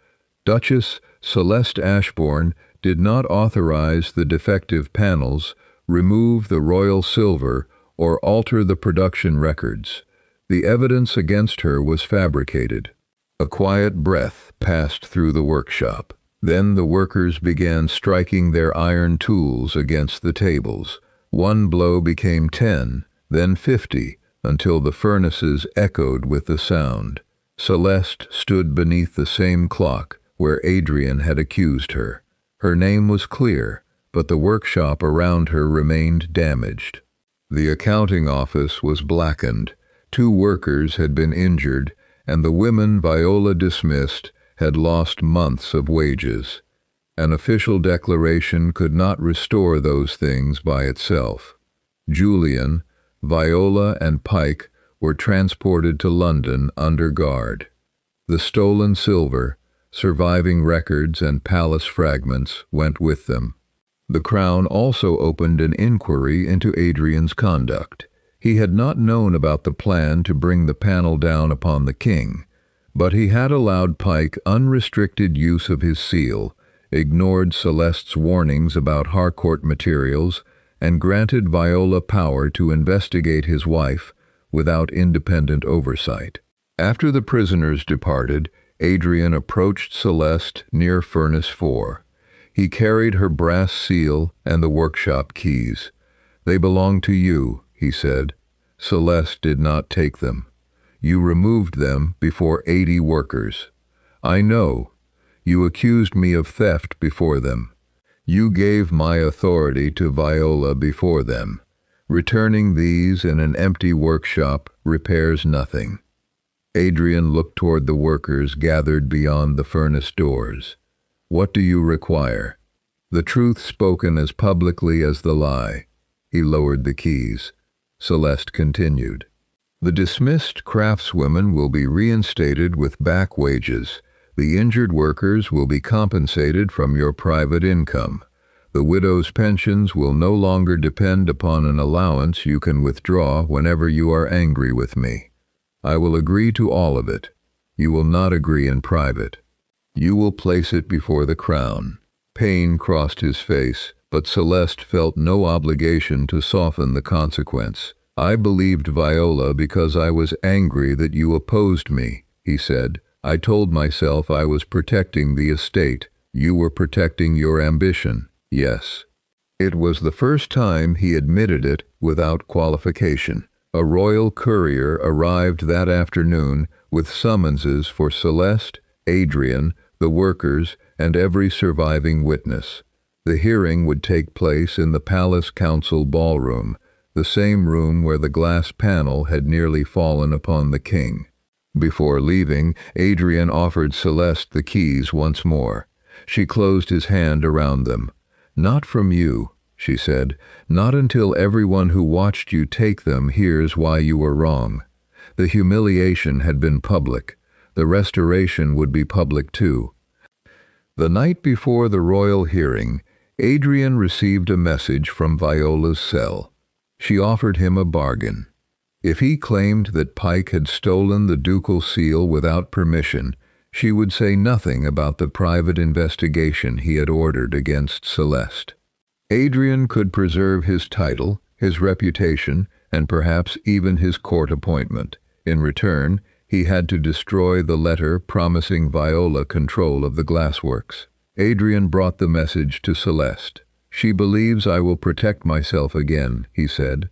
Duchess Celeste Ashbourne did not authorize the defective panels, remove the royal silver, or alter the production records. The evidence against her was fabricated. A quiet breath passed through the workshop. Then the workers began striking their iron tools against the tables. One blow became 10, then 50, until the furnaces echoed with the sound. Celeste stood beneath the same clock where Adrian had accused her. Her name was clear, but the workshop around her remained damaged. The accounting office was blackened. 2 workers had been injured, and the women Viola dismissed had lost months of wages. An official declaration could not restore those things by itself. Julian, Viola, and Pike were transported to London under guard. The stolen silver, surviving records, and palace fragments went with them. The Crown also opened an inquiry into Adrian's conduct. He had not known about the plan to bring the panel down upon the king, but he had allowed Pike unrestricted use of his seal, ignored Celeste's warnings about Harcourt materials, and granted Viola power to investigate his wife without independent oversight. After the prisoners departed, Adrian approached Celeste near Furnace 4. He carried her brass seal and the workshop keys. "They belong to you," he said. "Celeste did not take them. You removed them before 80 workers. I know. You accused me of theft before them. You gave my authority to Viola before them. Returning these in an empty workshop repairs nothing." Adrian looked toward the workers gathered beyond the furnace doors. "What do you require?" "The truth spoken as publicly as the lie." He lowered the keys. Celeste continued. "The dismissed craftswomen will be reinstated with back wages. The injured workers will be compensated from your private income. The widow's pensions will no longer depend upon an allowance you can withdraw whenever you are angry with me. I will agree to all of it. You will not agree in private. You will place it before the Crown." Pain crossed his face, but Celeste felt no obligation to soften the consequence. "I believed Viola because I was angry that you opposed me," he said. "I told myself I was protecting the estate. You were protecting your ambition." "Yes." It was the first time he admitted it without qualification. A royal courier arrived that afternoon with summonses for Celeste, Adrian, the workers, and every surviving witness. The hearing would take place in the Palace Council ballroom, the same room where the glass panel had nearly fallen upon the king. Before leaving, Adrian offered Celeste the keys once more. She closed his hand around them. "Not from you," she said. "Not until everyone who watched you take them hears why you were wrong." The humiliation had been public. The restoration would be public too. The night before the royal hearing, Adrian received a message from Viola's cell. She offered him a bargain. If he claimed that Pike had stolen the ducal seal without permission, she would say nothing about the private investigation he had ordered against Celeste. Adrian could preserve his title, his reputation, and perhaps even his court appointment. In return, he had to destroy the letter promising Viola control of the Glassworks. Adrian brought the message to Celeste. "She believes I will protect myself again," he said,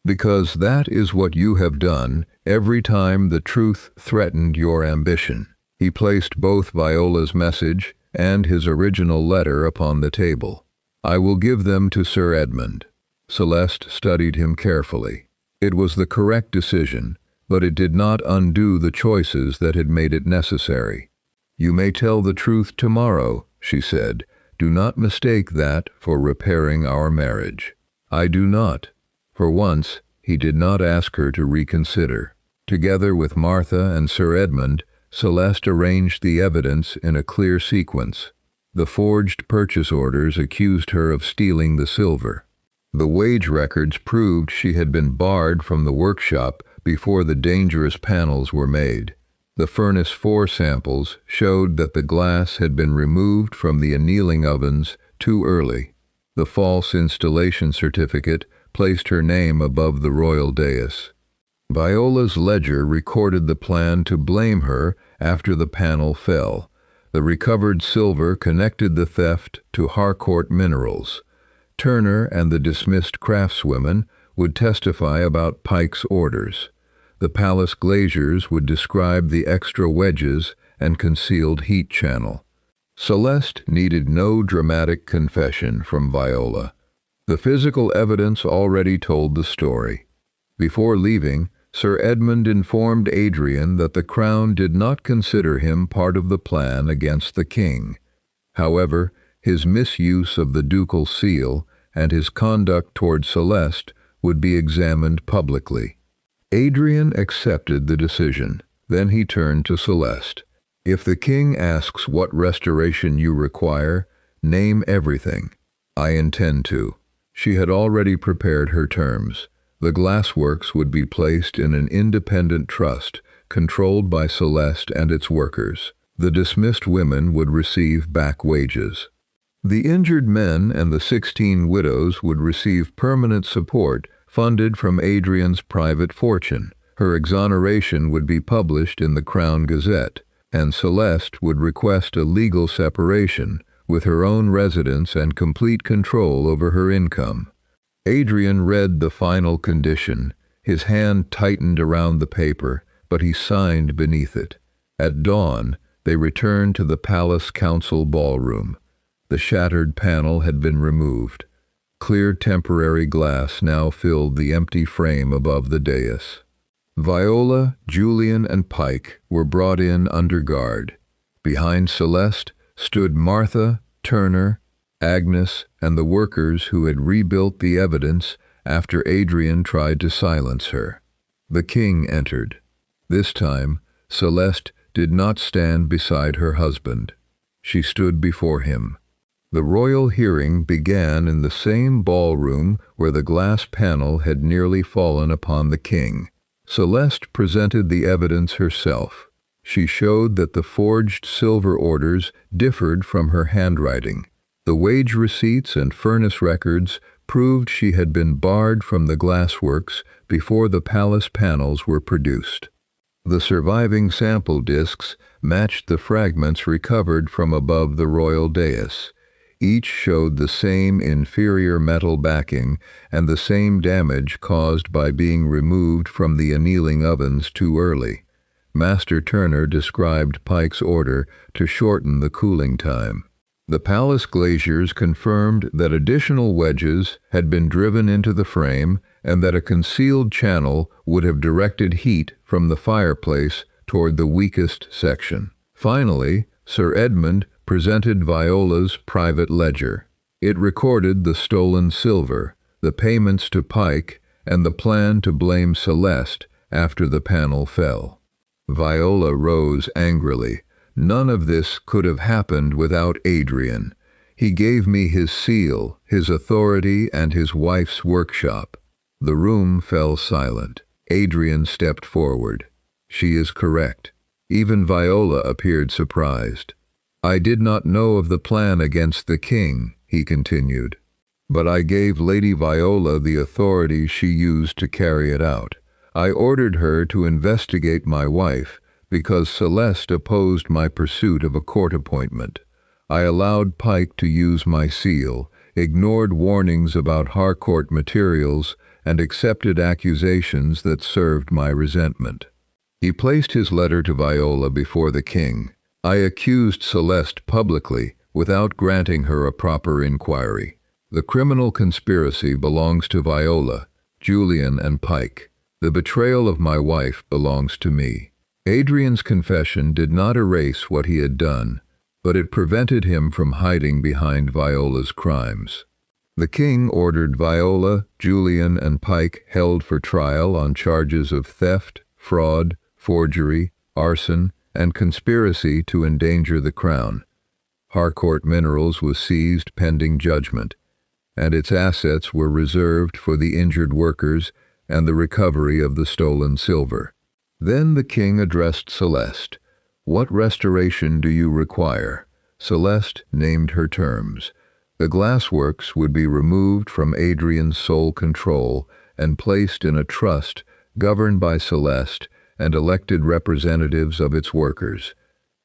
"because that is what you have done every time the truth threatened your ambition." He placed both Viola's message and his original letter upon the table. "I will give them to Sir Edmund." Celeste studied him carefully. It was the correct decision, but it did not undo the choices that had made it necessary. "You may tell the truth tomorrow," she said. "Do not mistake that for repairing our marriage." "I do not." For once, he did not ask her to reconsider. Together with Martha and Sir Edmund, Celeste arranged the evidence in a clear sequence. The forged purchase orders accused her of stealing the silver. The wage records proved she had been barred from the workshop before the dangerous panels were made. The Furnace 4 samples showed that the glass had been removed from the annealing ovens too early. The false installation certificate placed her name above the royal dais. Viola's ledger recorded the plan to blame her after the panel fell. The recovered silver connected the theft to Harcourt minerals. Turner and the dismissed craftswomen would testify about Pike's orders. The palace glaziers would describe the extra wedges and concealed heat channel. Celeste needed no dramatic confession from Viola. The physical evidence already told the story. Before leaving, Sir Edmund informed Adrian that the crown did not consider him part of the plan against the king. However, his misuse of the ducal seal and his conduct toward Celeste would be examined publicly. Adrian accepted the decision. Then he turned to Celeste. "If the king asks what restoration you require, name everything." "I intend to." She had already prepared her terms. The Glassworks would be placed in an independent trust, controlled by Celeste and its workers. The dismissed women would receive back wages. The injured men and the 16 widows would receive permanent support funded from Adrian's private fortune. Her exoneration would be published in the Crown Gazette, and Celeste would request a legal separation, with her own residence and complete control over her income. Adrian read the final condition. His hand tightened around the paper, but he signed beneath it. At dawn, they returned to the palace council ballroom. The shattered panel had been removed. Clear temporary glass now filled the empty frame above the dais. Viola, Julian, and Pike were brought in under guard. Behind Celeste stood Martha, Turner, Agnes, and the workers who had rebuilt the evidence after Adrian tried to silence her. The king entered. This time, Celeste did not stand beside her husband. She stood before him. The royal hearing began in the same ballroom where the glass panel had nearly fallen upon the king. Celeste presented the evidence herself. She showed that the forged silver orders differed from her handwriting. The wage receipts and furnace records proved she had been barred from the Glassworks before the palace panels were produced. The surviving sample discs matched the fragments recovered from above the royal dais. Each showed the same inferior metal backing and the same damage caused by being removed from the annealing ovens too early. Master Turner described Pike's order to shorten the cooling time. The palace glaziers confirmed that additional wedges had been driven into the frame and that a concealed channel would have directed heat from the fireplace toward the weakest section. Finally, Sir Edmund presented Viola's private ledger. It recorded the stolen silver, the payments to Pike, and the plan to blame Celeste after the panel fell. Viola rose angrily. "None of this could have happened without Adrian. He gave me his seal, his authority, and his wife's workshop." The room fell silent. Adrian stepped forward. "She is correct." Even Viola appeared surprised. "I did not know of the plan against the king," he continued, "but I gave Lady Viola the authority she used to carry it out. I ordered her to investigate my wife because Celeste opposed my pursuit of a court appointment. I allowed Pike to use my seal, ignored warnings about Harcourt materials, and accepted accusations that served my resentment." He placed his letter to Viola before the king. "I accused Celeste publicly without granting her a proper inquiry. The criminal conspiracy belongs to Viola, Julian, and Pike. The betrayal of my wife belongs to me." Adrian's confession did not erase what he had done, but it prevented him from hiding behind Viola's crimes. The king ordered Viola, Julian, and Pike held for trial on charges of theft, fraud, forgery, arson, and conspiracy to endanger the crown. Harcourt Minerals was seized pending judgment, and its assets were reserved for the injured workers and the recovery of the stolen silver. Then the king addressed Celeste. "What restoration do you require?" Celeste named her terms. The Glassworks would be removed from Adrian's sole control and placed in a trust governed by Celeste and elected representatives of its workers.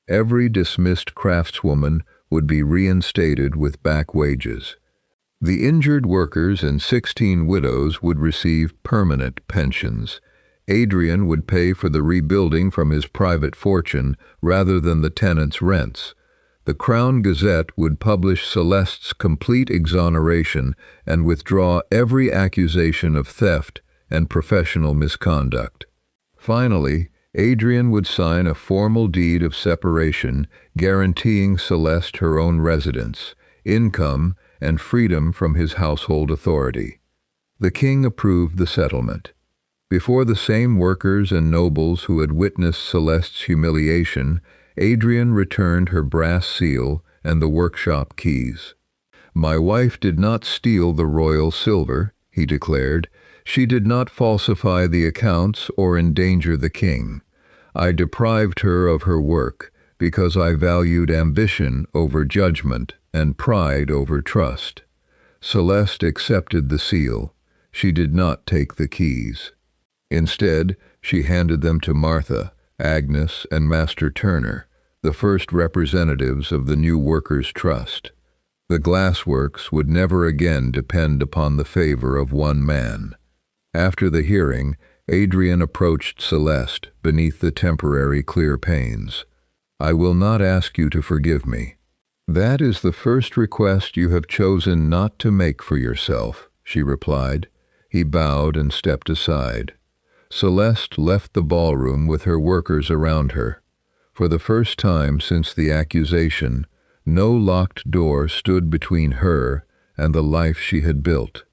Every dismissed craftswoman would be reinstated with back wages. The injured workers and 16 widows would receive permanent pensions. Adrian would pay for the rebuilding from his private fortune rather than the tenants' rents. The Crown Gazette would publish Celeste's complete exoneration and withdraw every accusation of theft and professional misconduct. Finally, Adrian would sign a formal deed of separation guaranteeing Celeste her own residence, income, and freedom from his household authority. The king approved the settlement. Before the same workers and nobles who had witnessed Celeste's humiliation, Adrian returned her brass seal and the workshop keys. "My wife did not steal the royal silver," he declared. "She did not falsify the accounts or endanger the king. I deprived her of her work because I valued ambition over judgment and pride over trust." Celeste accepted the seal. She did not take the keys. Instead, she handed them to Martha, Agnes, and Master Turner, the first representatives of the new workers' trust. The Glassworks would never again depend upon the favor of one man. After the hearing, Adrian approached Celeste beneath the temporary clear panes. "I will not ask you to forgive me." "That is the first request you have chosen not to make for yourself," she replied. He bowed and stepped aside. Celeste left the ballroom with her workers around her. For the first time since the accusation, no locked door stood between her and the life she had built.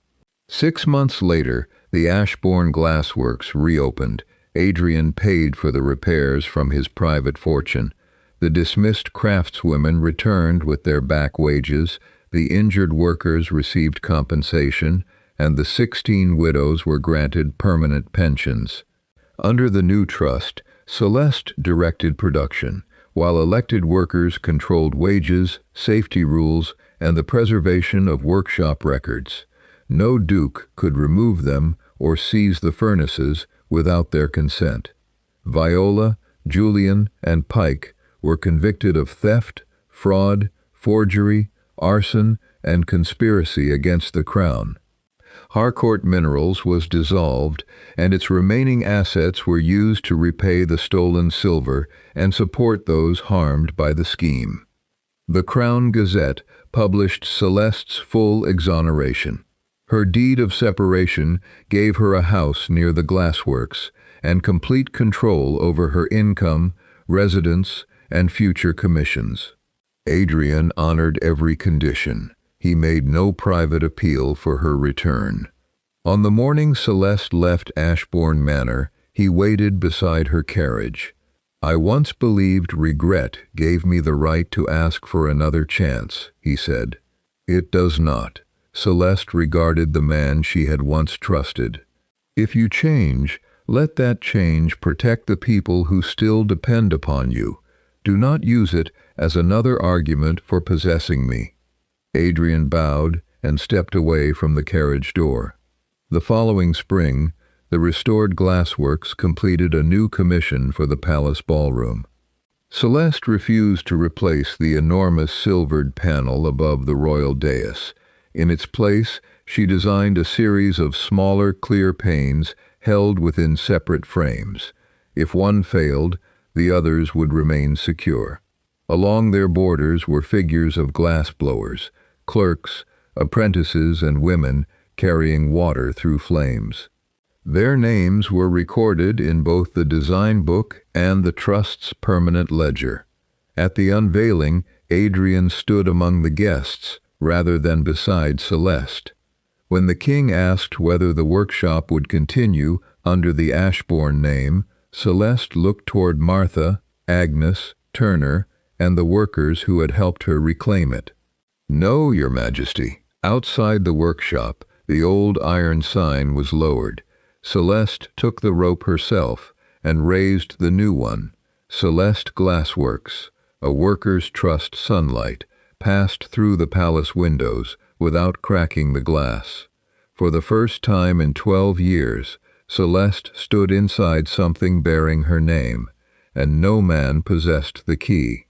6 months later, the Ashbourne Glassworks reopened. Adrian paid for the repairs from his private fortune. The dismissed craftswomen returned with their back wages, the injured workers received compensation, and the 16 widows were granted permanent pensions. Under the new trust, Celeste directed production, while elected workers controlled wages, safety rules, and the preservation of workshop records. No duke could remove them or seize the furnaces without their consent. Viola, Julian, and Pike were convicted of theft, fraud, forgery, arson, and conspiracy against the crown. Harcourt Minerals was dissolved, and its remaining assets were used to repay the stolen silver and support those harmed by the scheme. The Crown Gazette published Celeste's full exoneration. Her deed of separation gave her a house near the Glassworks and complete control over her income, residence, and future commissions. Adrian honored every condition. He made no private appeal for her return. On the morning Celeste left Ashbourne Manor, he waited beside her carriage. "I once believed regret gave me the right to ask for another chance," he said. "It does not." Celeste regarded the man she had once trusted. "If you change, let that change protect the people who still depend upon you. Do not use it as another argument for possessing me." Adrian bowed and stepped away from the carriage door. The following spring, the restored Glassworks completed a new commission for the palace ballroom. Celeste refused to replace the enormous silvered panel above the royal dais. In its place, she designed a series of smaller, clear panes held within separate frames. If one failed, the others would remain secure. Along their borders were figures of glassblowers, clerks, apprentices, and women carrying water through flames. Their names were recorded in both the design book and the trust's permanent ledger. At the unveiling, Adrian stood among the guests rather than beside Celeste. When the king asked whether the workshop would continue under the Ashbourne name, Celeste looked toward Martha, Agnes, Turner, and the workers who had helped her reclaim it. "No, Your Majesty." Outside the workshop, the old iron sign was lowered. Celeste took the rope herself and raised the new one. Celeste Glassworks, a workers' trust sunlight, passed through the palace windows without cracking the glass. For the first time in 12 years, Celeste stood inside something bearing her name, and no man possessed the key.